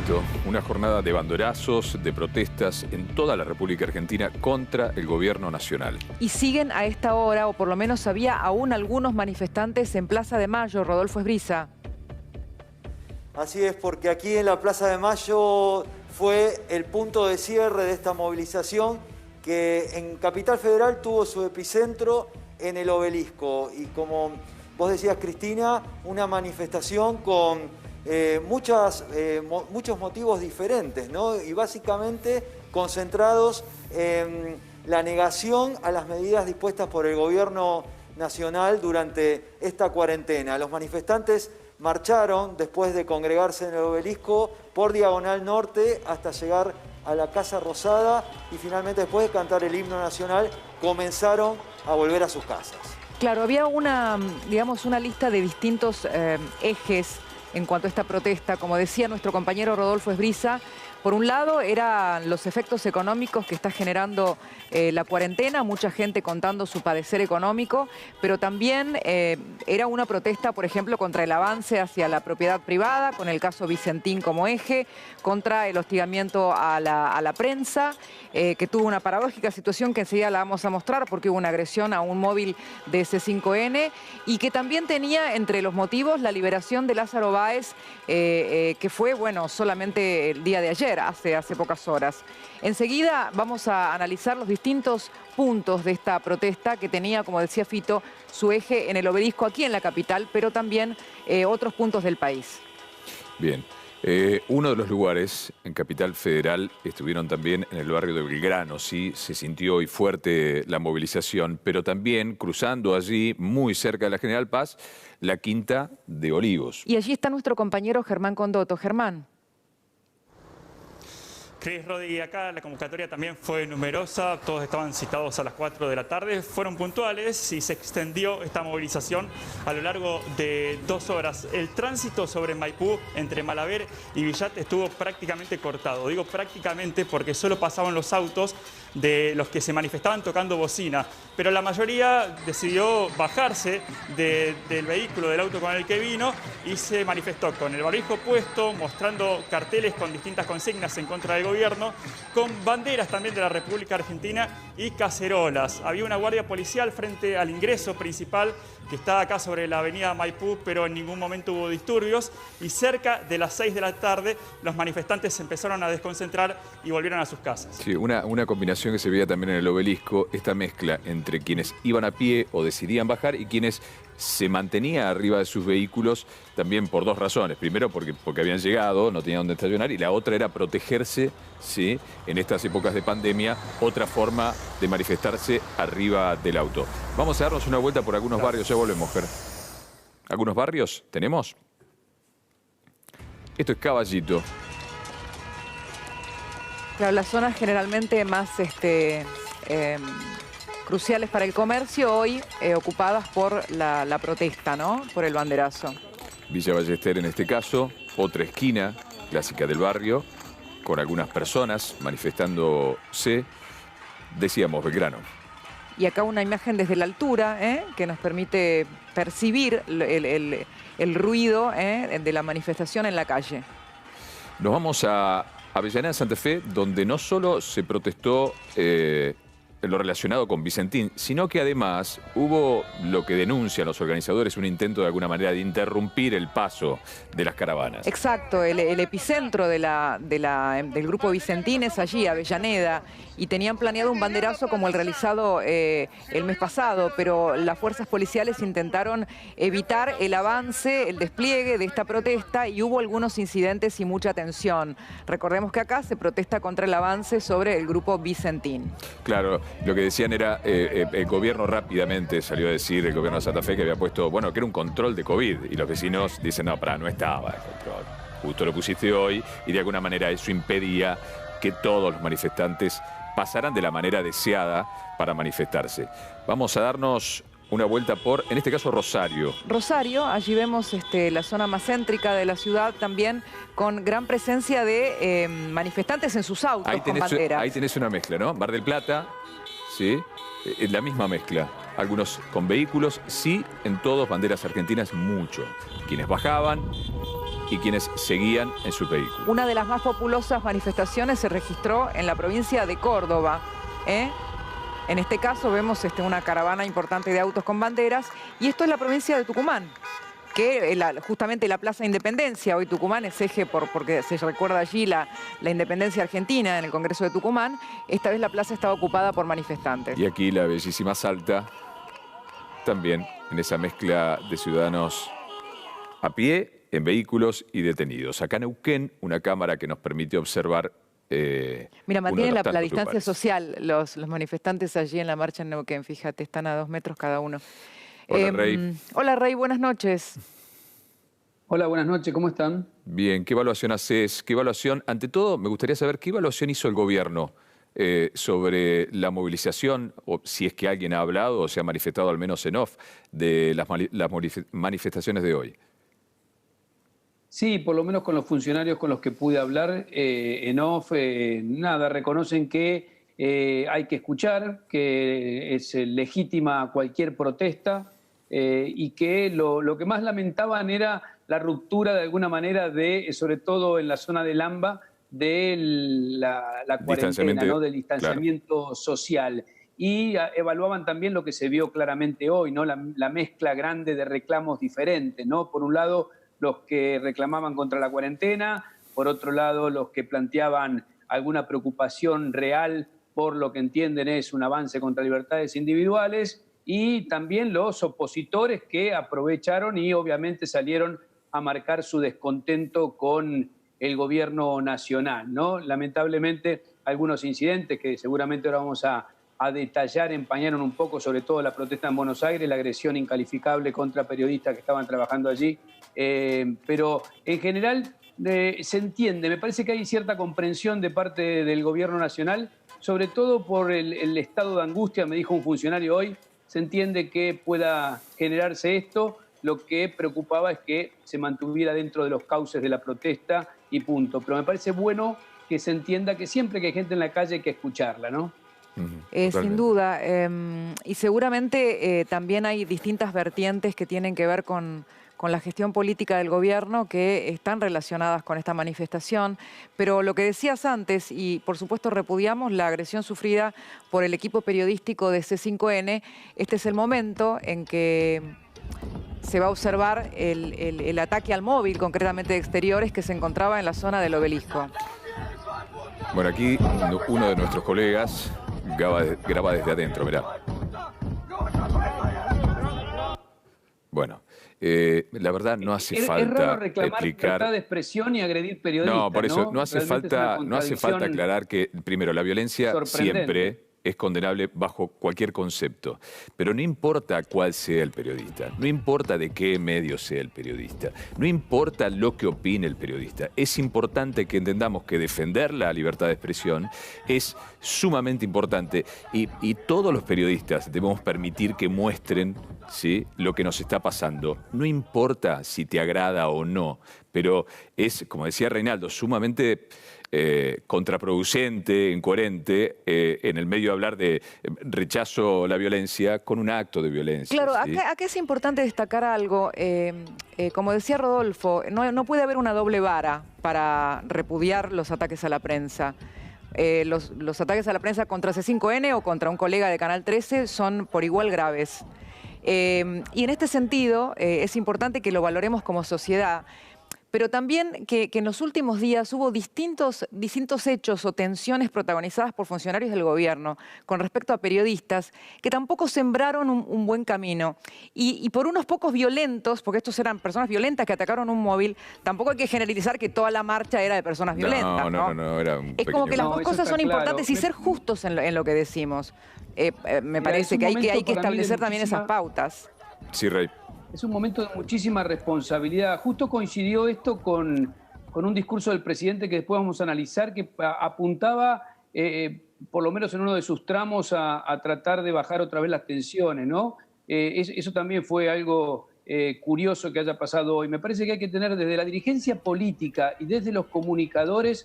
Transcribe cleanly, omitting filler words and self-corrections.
Fito, una jornada de banderazos, de protestas en toda la República Argentina contra el gobierno nacional. Y siguen a esta hora, o por lo menos había aún algunos manifestantes en Plaza de Mayo. Rodolfo Esbriza. Así es, porque aquí en la Plaza de Mayo fue el punto de cierre de esta movilización que en Capital Federal tuvo su epicentro en el Obelisco. Y como vos decías, Cristina, una manifestación con muchos motivos diferentes, ¿no? Y básicamente concentrados en la negación a las medidas dispuestas por el gobierno nacional durante esta cuarentena. Los manifestantes marcharon después de congregarse en el Obelisco por Diagonal Norte hasta llegar a la Casa Rosada y finalmente, después de cantar el himno nacional, comenzaron a volver a sus casas. Claro, había una lista de distintos ejes en cuanto a esta protesta. Como decía nuestro compañero Rodolfo Esbriza, por un lado eran los efectos económicos que está generando la cuarentena, mucha gente contando su padecer económico, pero también era una protesta, por ejemplo, contra el avance hacia la propiedad privada, con el caso Vicentín como eje, contra el hostigamiento a la prensa, que tuvo una paradójica situación que enseguida la vamos a mostrar porque hubo una agresión a un móvil de C5N, y que también tenía entre los motivos la liberación de Lázaro Báez, que fue, bueno, solamente el día de ayer, hace pocas horas. Enseguida vamos a analizar los distintos puntos de esta protesta que tenía, como decía Fito, su eje en el Obelisco aquí en la capital, pero también otros puntos del país. Bien. Uno de los lugares en Capital Federal estuvieron también en el barrio de Belgrano, sí, se sintió hoy fuerte la movilización, pero también cruzando allí, muy cerca de la General Paz, la Quinta de Olivos. Y allí está nuestro compañero Germán Condoto. Germán. Cris, Rodi, acá la convocatoria también fue numerosa, todos estaban citados a las 4 de la tarde, fueron puntuales y se extendió esta movilización a lo largo de 2 horas. El tránsito sobre Maipú entre Malaber y Villat estuvo prácticamente cortado. Digo prácticamente porque solo pasaban los autos de los que se manifestaban tocando bocina, pero la mayoría decidió bajarse del vehículo, del auto con el que vino, y se manifestó con el barbijo puesto, mostrando carteles con distintas consignas en contra del gobierno, con banderas también de la República Argentina y cacerolas. Había una guardia policial frente al ingreso principal que está acá sobre la avenida Maipú, pero en ningún momento hubo disturbios, y cerca de las 6 de la tarde los manifestantes se empezaron a desconcentrar y volvieron a sus casas. Sí, una combinación que se veía también en el Obelisco, esta mezcla entre quienes iban a pie o decidían bajar y quienes se mantenían arriba de sus vehículos, también por dos razones. Primero, porque habían llegado, no tenían dónde estacionar, y la otra era protegerse, ¿sí?, en estas épocas de pandemia, otra forma de manifestarse arriba del auto. Vamos a darnos una vuelta por algunos barrios, ya volvemos, Ger. ¿Algunos barrios tenemos? Esto es Caballito. Claro, las zonas generalmente más cruciales para el comercio, hoy ocupadas por la protesta, ¿no? Por el banderazo. Villa Ballester en este caso, otra esquina clásica del barrio, con algunas personas manifestándose, decíamos, Belgrano. Y acá una imagen desde la altura, que nos permite percibir el ruido de la manifestación en la calle. Nos vamos a Avellaneda, Santa Fe, donde no solo se protestó en lo relacionado con Vicentín, sino que además hubo lo que denuncian los organizadores, un intento de alguna manera de interrumpir el paso de las caravanas. Exacto, el epicentro del grupo Vicentín es allí, Avellaneda, y tenían planeado un banderazo como el realizado el mes pasado, pero las fuerzas policiales intentaron evitar el avance, el despliegue de esta protesta, y hubo algunos incidentes y mucha tensión. Recordemos que acá se protesta contra el avance sobre el grupo Vicentín. Claro, lo que decían era, el gobierno rápidamente salió a decir, el gobierno de Santa Fe, que había puesto, bueno, que era un control de COVID, y los vecinos dicen, no, no estaba el control. Justo lo pusiste hoy, y de alguna manera eso impedía que todos los manifestantes pasaran de la manera deseada para manifestarse. Vamos a darnos una vuelta por, en este caso, Rosario. Rosario, allí vemos la zona más céntrica de la ciudad, también con gran presencia de manifestantes en sus autos con banderas. Ahí tenés una mezcla, ¿no? Mar del Plata, sí, la misma mezcla. Algunos con vehículos, sí, en todos banderas argentinas, mucho. Quienes bajaban y quienes seguían en su vehículo. Una de las más populosas manifestaciones se registró en la provincia de Córdoba, ¿eh? En este caso vemos una caravana importante de autos con banderas, y esto es la provincia de Tucumán, que justamente la Plaza Independencia, hoy Tucumán es eje porque se recuerda allí la independencia argentina en el Congreso de Tucumán. Esta vez la plaza estaba ocupada por manifestantes. Y aquí la bellísima Salta, también en esa mezcla de ciudadanos a pie, en vehículos y detenidos. Acá en Neuquén, una cámara que nos permitió observar. Mira, mantienen la distancia lugares social los manifestantes allí en la marcha en Neuquén, fíjate, están a 2 metros cada uno. Hola, Rey. Hola, Rey, buenas noches. Hola, buenas noches, ¿cómo están? Bien, ¿qué evaluación haces? ¿Qué evaluación? Ante todo, me gustaría saber qué evaluación hizo el gobierno sobre la movilización, o si es que alguien ha hablado o se ha manifestado al menos en off, de las manifestaciones de hoy. Sí, por lo menos con los funcionarios con los que pude hablar en off, nada, reconocen que hay que escuchar, que es legítima cualquier protesta y que lo que más lamentaban era la ruptura de alguna manera sobre todo en la zona del AMBA, de la cuarentena, ¿no? Del distanciamiento social. Y evaluaban también lo que se vio claramente hoy, ¿no? La mezcla grande de reclamos diferentes, ¿no? Por un lado, los que reclamaban contra la cuarentena, por otro lado, los que planteaban alguna preocupación real por lo que entienden es un avance contra libertades individuales, y también los opositores que aprovecharon y obviamente salieron a marcar su descontento con el gobierno nacional, ¿no? Lamentablemente, algunos incidentes que seguramente ahora vamos a detallar empañaron un poco, sobre todo la protesta en Buenos Aires, la agresión incalificable contra periodistas que estaban trabajando allí. Pero en general se entiende, me parece que hay cierta comprensión de parte del gobierno nacional, sobre todo por el estado de angustia, me dijo un funcionario hoy, se entiende que pueda generarse esto. Lo que preocupaba es que se mantuviera dentro de los cauces de la protesta y punto. Pero me parece bueno que se entienda que siempre que hay gente en la calle hay que escucharla, ¿no? Sin duda, y seguramente también hay distintas vertientes que tienen que ver con la gestión política del gobierno que están relacionadas con esta manifestación, pero lo que decías antes, y por supuesto repudiamos la agresión sufrida por el equipo periodístico de C5N, este es el momento en que se va a observar el ataque al móvil, concretamente de Exteriores, que se encontraba en la zona del Obelisco. Bueno, aquí uno de nuestros colegas graba desde adentro, mirá. Bueno, la verdad no hace falta es raro reclamar explicar libertad de expresión y agredir periodistas. No, por eso no hace Realmente falta aclarar que, primero, la violencia siempre es condenable bajo cualquier concepto. Pero no importa cuál sea el periodista, no importa de qué medio sea el periodista, no importa lo que opine el periodista. Es importante que entendamos que defender la libertad de expresión es sumamente importante y todos los periodistas debemos permitir que muestren, ¿sí?, lo que nos está pasando. No importa si te agrada o no, pero es, como decía Reinaldo, sumamente contraproducente, incoherente, en el medio de hablar de rechazo a la violencia con un acto de violencia. Claro, ¿sí? acá es importante destacar algo. Como decía Rodolfo, no puede haber una doble vara para repudiar los ataques a la prensa. Los ataques a la prensa contra C5N o contra un colega de Canal 13 son por igual graves. Y en este sentido es importante que lo valoremos como sociedad, pero también que en los últimos días hubo distintos hechos o tensiones protagonizadas por funcionarios del gobierno con respecto a periodistas que tampoco sembraron un buen camino. Y por unos pocos violentos, porque estos eran personas violentas que atacaron un móvil, tampoco hay que generalizar que toda la marcha era de personas violentas, ¿no? No, era un es como que las No, dos eso cosas está son claro. importantes y ser justos en lo que decimos. Me parece es que un hay que momento para mí de establecer también esas muchísima- pautas. Sí, Rey. Es un momento de muchísima responsabilidad. Justo coincidió esto con un discurso del presidente que después vamos a analizar, que apuntaba, por lo menos en uno de sus tramos, a tratar de bajar otra vez las tensiones, ¿no? Eso también fue algo curioso que haya pasado hoy. Me parece que hay que tener desde la dirigencia política y desde los comunicadores